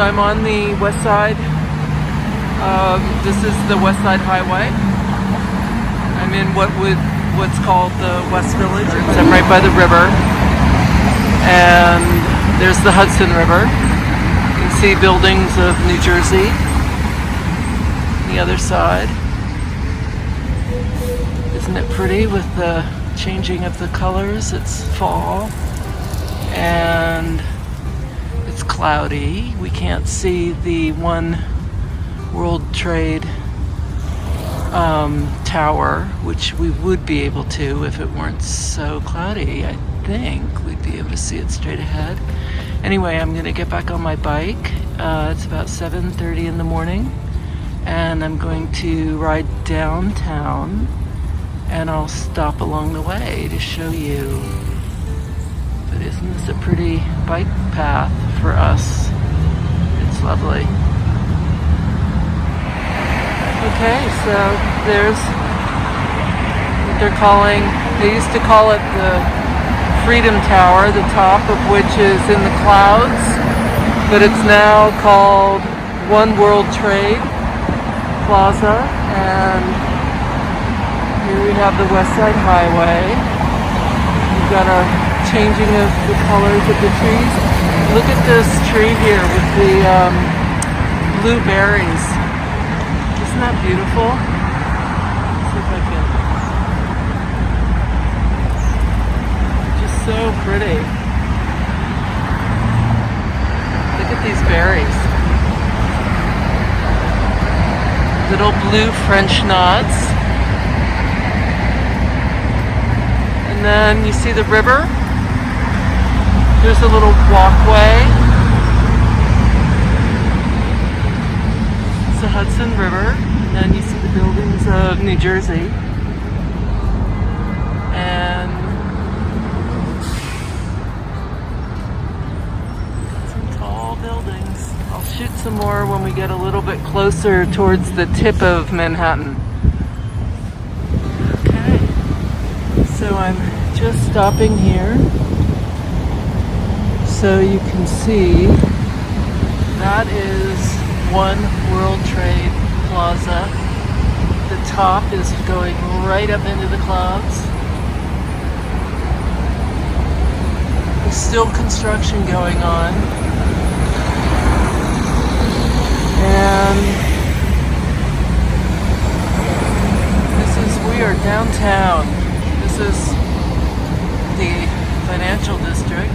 So I'm on the west side. This is the West Side Highway. I'm in what's called the West Village. I'm right by the river, and there's the Hudson River. You can see buildings of New Jersey on the other side. Isn't it pretty with the changing of the colors? It's fall and it's cloudy. We can't see the One World Trade tower, which we would be able to if it weren't so cloudy. I think we'd be able to see it straight ahead. Anyway, I'm gonna get back on my bike. It's about 7:30 in the morning, and I'm going to ride downtown, and I'll stop along the way to show you. But isn't this a pretty bike path for us? It's lovely. Okay, so there's what they're calling, they used to call it the Freedom Tower, the top of which is in the clouds, but it's now called One World Trade Plaza, and here we have the West Side Highway. We've got our changing of the colors of the trees. Look at this tree here with the blue berries. Isn't that beautiful? Let's see if I can. Just so pretty. Look at these berries. Little blue French knots. And then you see the river. There's a little walkway. The Hudson River, and you see the buildings of New Jersey, and some tall buildings. I'll shoot some more when we get a little bit closer towards the tip of Manhattan. Okay, so I'm just stopping here so you can see that is One World Trade Plaza. The top is going right up into the clouds. There's still construction going on. And we are downtown. This is the financial district.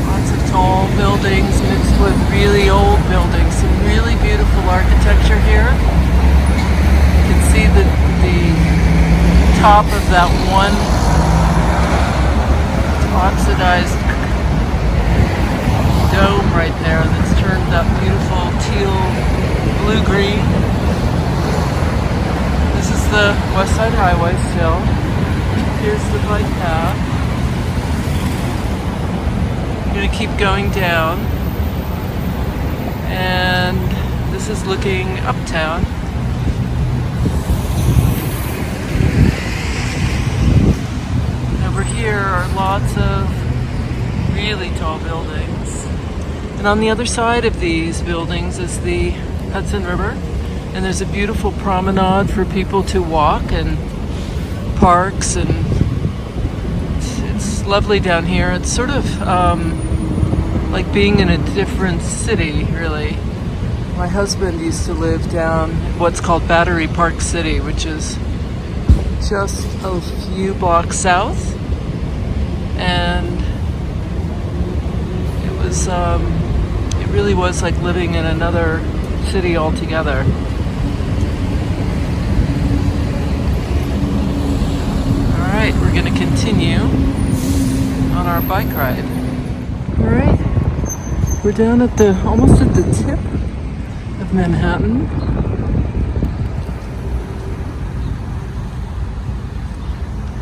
Lots of tall buildings mixed with really old buildings. Some really beautiful architecture here. You can see the top of that one oxidized dome right there that's turned that beautiful teal blue-green. This is the West Side Highway still. Here's the bike path. I'm going to keep going down, and this is looking uptown. Over here are lots of really tall buildings, and on the other side of these buildings is the Hudson River, and there's a beautiful promenade for people to walk, and parks, and it's lovely down here. It's sort of like being in a different city, really. My husband used to live down what's called Battery Park City, which is just a few blocks south, and it really was like living in another city altogether. All right, we're going to continue on our bike ride. All right, we're down at almost at the tip of Manhattan.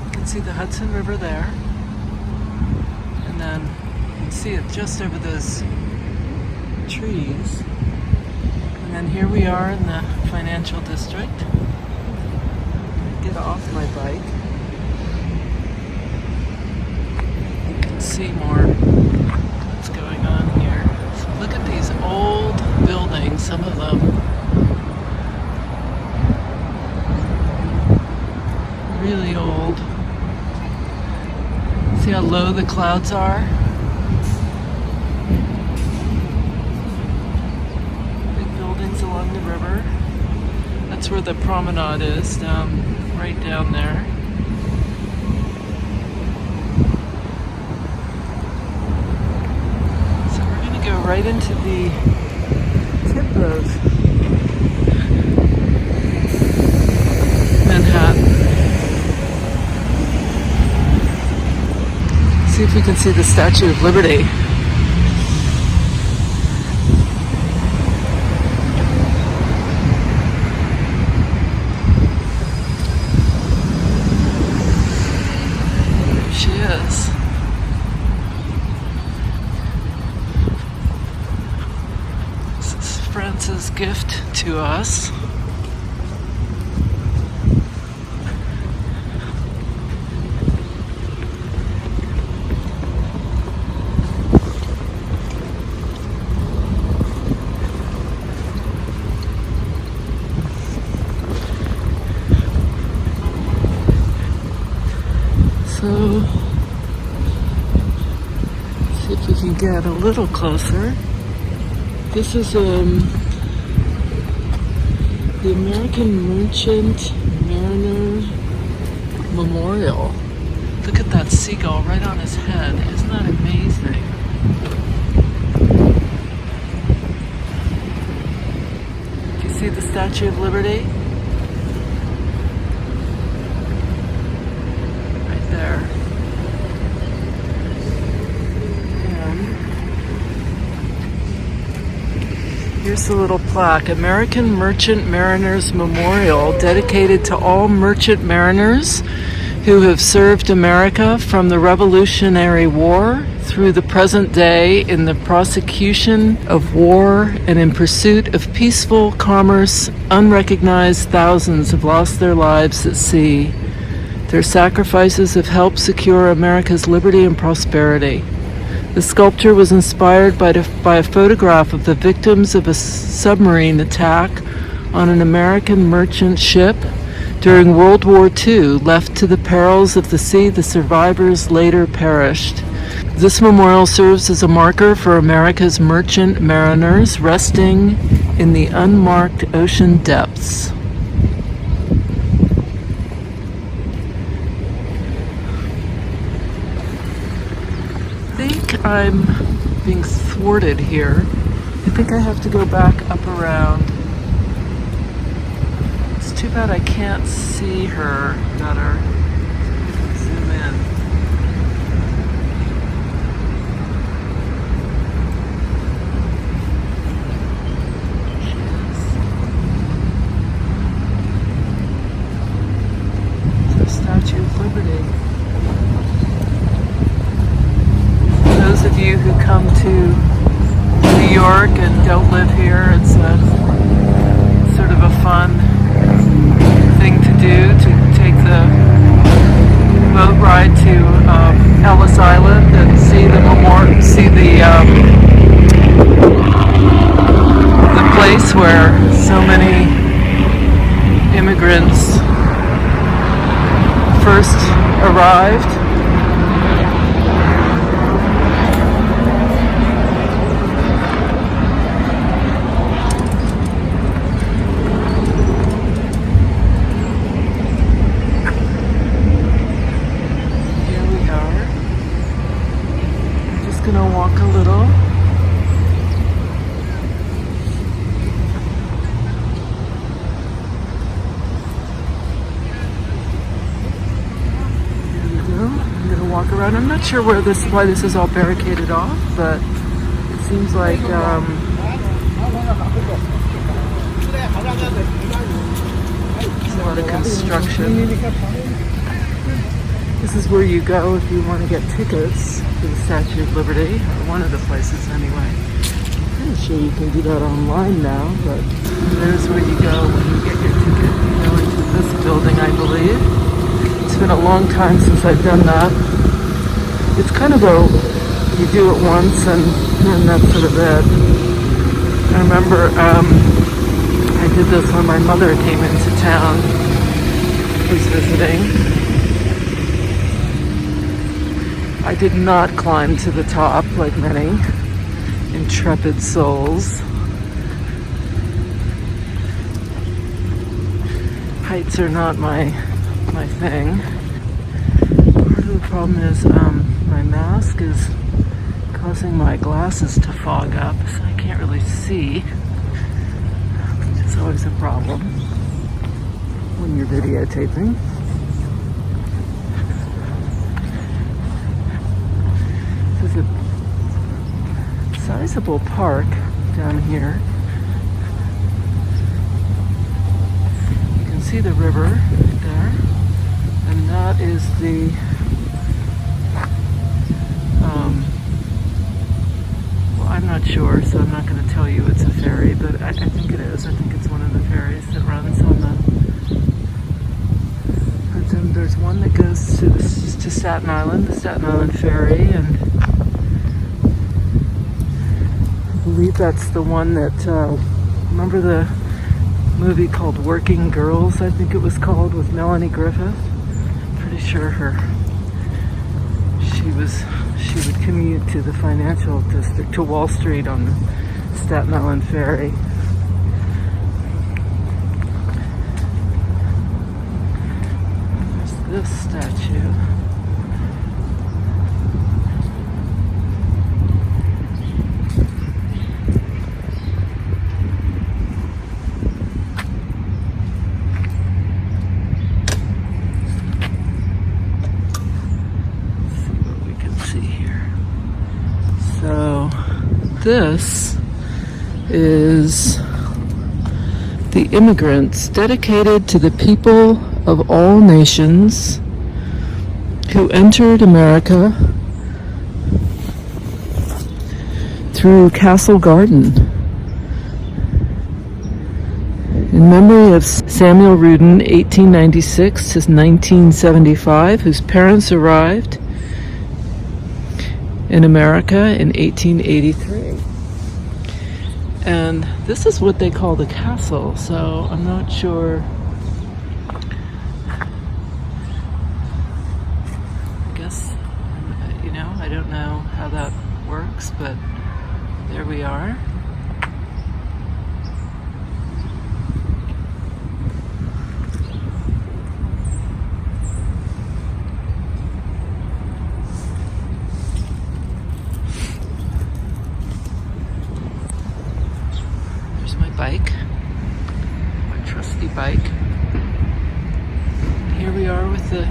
You can see the Hudson River there, and then you can see it just over those trees. And then here we are in the financial district. Get off my bike. You can see more what's going on here. So Look at these old buildings, some of them. Really old. See how low the clouds are? Big buildings along the river. That's where the promenade is, right down there. So we're going to go right into the tip of Manhattan. See if we can see the Statue of Liberty. There she is. This is France's gift to us. So, see if we can get a little closer. This is the American Merchant Mariner Memorial. Look at that seagull right on his head. Isn't that amazing? Do you see the Statue of Liberty? There. And here's the little plaque, American Merchant Mariners Memorial, dedicated to all merchant mariners who have served America from the Revolutionary War through the present day in the prosecution of war and in pursuit of peaceful commerce. Unrecognized thousands have lost their lives at sea. Their sacrifices have helped secure America's liberty and prosperity. The sculpture was inspired by a photograph of the victims of a submarine attack on an American merchant ship during World War II. Left to the perils of the sea, the survivors later perished. This memorial serves as a marker for America's merchant mariners resting in the unmarked ocean depths. I think I'm being thwarted here. I think I have to go back up around. It's too bad I can't see her better. Zoom in. There she is. The Statue of Liberty. Those of you who come to New York and don't live here, it's a sort of a fun thing to do, to take the boat ride to Ellis Island and see the memorial, see the place where so many immigrants first arrived. Gonna walk a little. There we go. I'm gonna walk around. I'm not sure why this is all barricaded off, but it seems like there's a lot of construction. This is where you go if you want to get tickets to the Statue of Liberty, or one of the places anyway. I'm pretty sure you can do that online now, but there's where you go when you get your ticket. You go into this building, I believe. It's been a long time since I've done that. It's kind of you do it once and And that's sort of it. I remember I did this when my mother came into town, was visiting. I did not climb to the top like many intrepid souls. Heights are not my thing. Part of the problem is my mask is causing my glasses to fog up, so I can't really see, which is always a problem when you're videotaping. This is a sizable park down here. You can see the river right there, and that is the I'm not sure, so I'm not going to tell you it's a ferry, but I think it is. I think it's one of the ferries that runs on the Hudson. There's one that goes to Staten Island, the Staten Island ferry, and I believe that's the one that, remember the movie called Working Girls, I think it was called, with Melanie Griffith? Pretty sure she would commute to the financial district, to Wall Street on the Staten Island ferry. There's this statue. This is the immigrants, dedicated to the people of all nations who entered America through Castle Garden. In memory of Samuel Rudin, 1896 to 1975, whose parents arrived in America in 1883. And this is what they call the castle, so I'm not sure. I guess, I don't know how that works, but there we are. Bike, my trusty bike. Here we are with the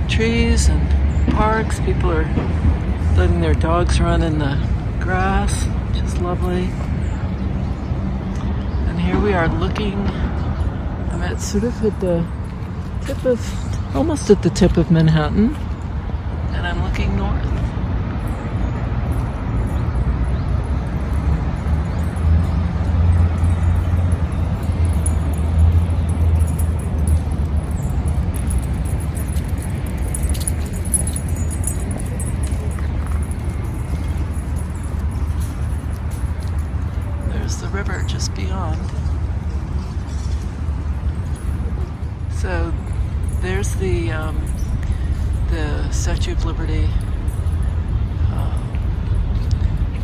trees and parks. People are letting their dogs run in the grass, which is lovely. And here we are looking, I'm at sort of at the tip of, almost at the tip of Manhattan, and I'm looking north. The river just beyond. So there's the Statue of Liberty.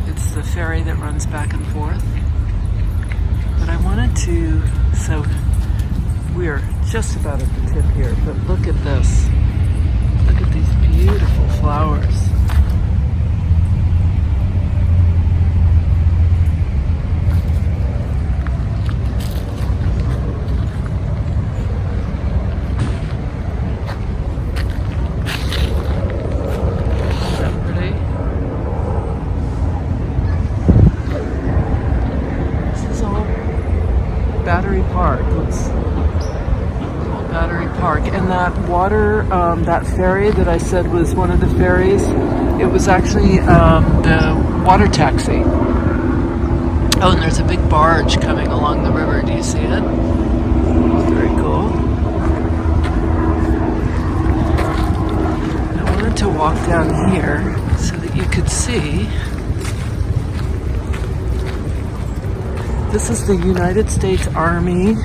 It's the ferry that runs back and forth. But I wanted to, so we're just about at the tip here, but look at this. Look at these beautiful flowers. Battery Park. It's called Battery Park. And that water, that ferry that I said was one of the ferries, it was actually the water taxi. Oh, and there's a big barge coming along the river. Do you see it? Very cool. I wanted to walk down here so that you could see This is the United States Army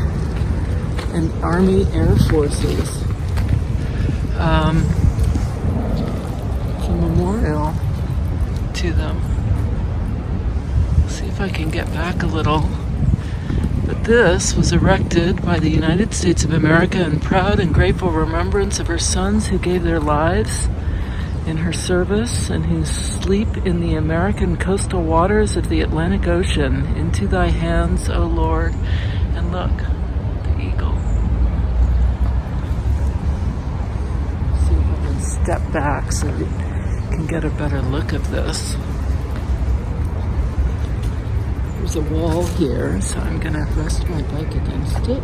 and Army Air Forces. It's a memorial to them. See if I can get back a little. But this was erected by the United States of America in proud and grateful remembrance of her sons who gave their lives in her service and who sleep in the American coastal waters of the Atlantic Ocean. Into thy hands, O Lord. And look, the eagle. See if I can step back so you can get a better look of this. There's a wall here, so I'm going to rest my bike against it.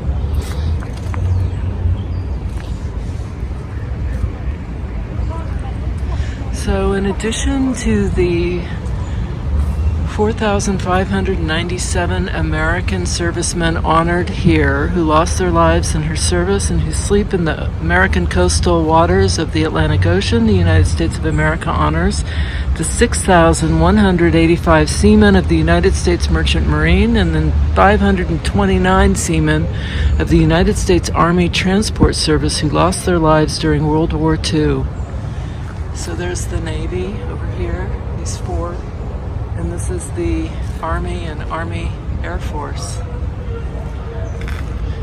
So in addition to the 4,597 American servicemen honored here who lost their lives in her service and who sleep in the American coastal waters of the Atlantic Ocean, the United States of America honors the 6,185 seamen of the United States Merchant Marine and then 529 seamen of the United States Army Transport Service who lost their lives during World War II. So there's the Navy over here, these four, and this is the Army and Army Air Force.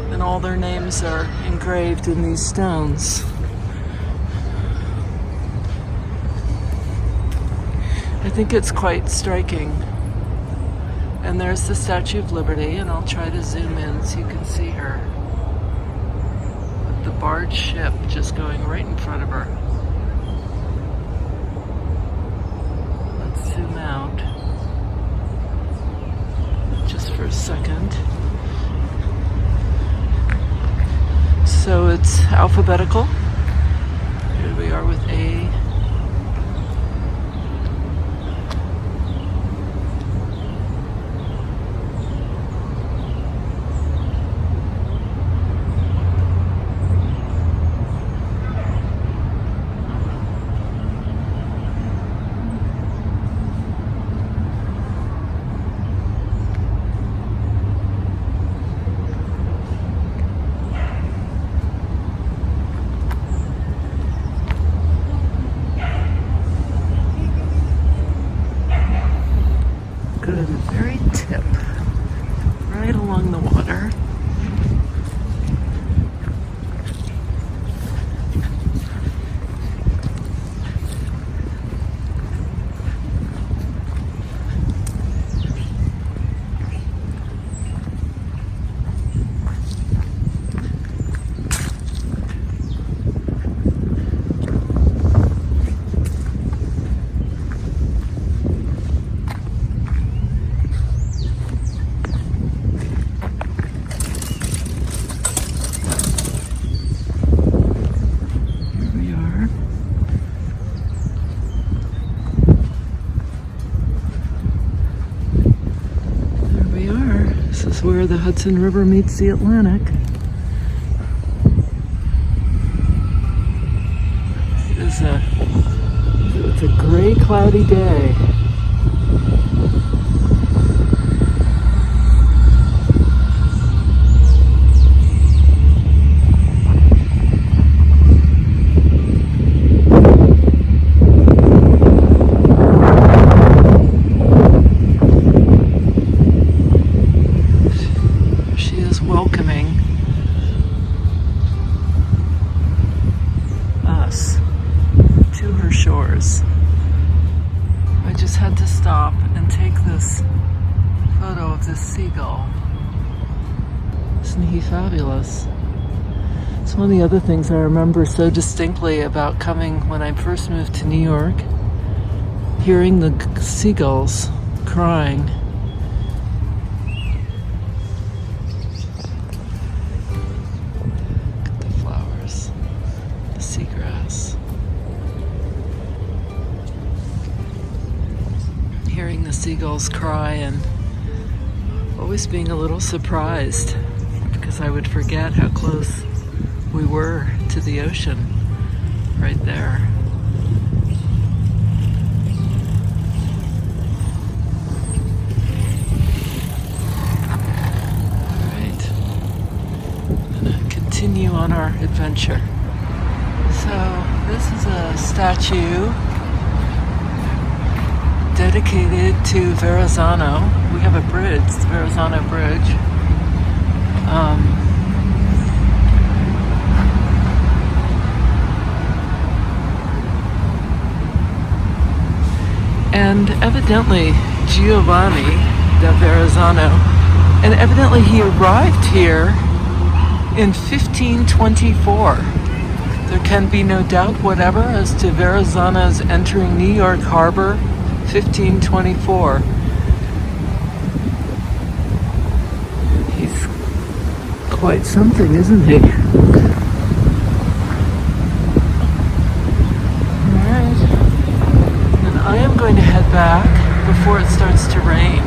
And all their names are engraved in these stones. I think it's quite striking. And there's the Statue of Liberty, and I'll try to zoom in so you can see her. With the barge ship just going right in front of her. Zoom out just for a second. So it's alphabetical. Here we are with A. Go to the very tip, right along the water. Where the Hudson River meets the Atlantic. It's a gray, cloudy day. I just had to stop and take this photo of this seagull. Isn't he fabulous? It's one of the other things I remember so distinctly about coming when I first moved to New York, hearing the seagulls crying. Look at the flowers, the seagrass. Hearing the seagulls cry and always being a little surprised because I would forget how close we were to the ocean right there. continue on our adventure. So this is a statue dedicated to Verrazzano. We have a bridge, the Verrazzano Bridge. And evidently Giovanni da Verrazzano, and evidently he arrived here in 1524. There can be no doubt whatever as to Verrazzano's entering New York Harbor, 1524. He's quite something, isn't he? Alright. And I am going to head back before it starts to rain.